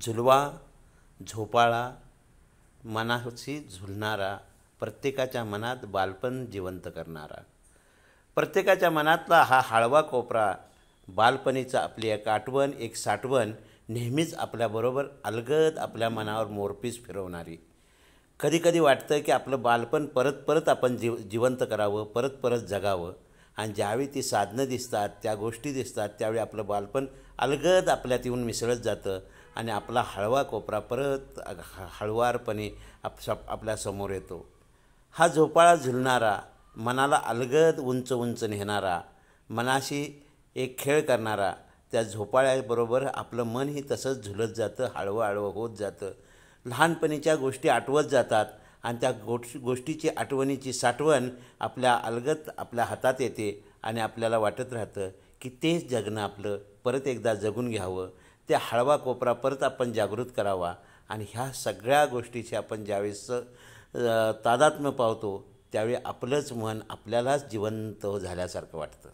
झुलवा, झोपाळा, मनाशी झुलणारा, प्रत्येकाच्या मनात बालपण जिवंत करणारा. प्रत्येकाच्या मनातला हा हळवा कोपरा, बालपणीचा आपली एक आठवण, एक साठवण, नेहमीच आपल्याबरोबर अलगद आपल्या मनावर मोरपीस फिरवणारी. कधीकधी वाटतं की आपलं बालपण परत परत आपण जिवंत करावं, परत परत जगावं. आणि ज्यावेळी ती साधनं दिसतात, त्या गोष्टी दिसतात, त्यावेळी आपलं बालपण अलगद आपल्यात येऊन मिसळत जातं आणि आपला हळवा कोपरा परत हळुवारपणे आपल्यासमोर येतो. हा झोपाळा झुलणारा, मनाला अलगद उंच उंच नेणारा, मनाशी एक खेळ करणारा, त्या झोपाळ्याबरोबर आपलं मनही तसंच झुलत जातं, हळवं हळवं होत जातं. लहानपणीच्या गोष्टी आठवत जातात आणि त्या गोष्टीची आठवणीची साठवण आपल्या अलगद आपल्या हातात येते आणि आपल्याला वाटत राहतं की तेच जगणं आपलं परत एकदा जगून घ्यावं, त्या हळवा कोपरा परत आपण जागृत करावा. आणि ह्या सगळ्या गोष्टीची आपण ज्यावेळेस तादात्म्य पावतो त्यावेळी आपलंच मन आपल्यालाच जिवंत झाल्यासारखं वाटतं.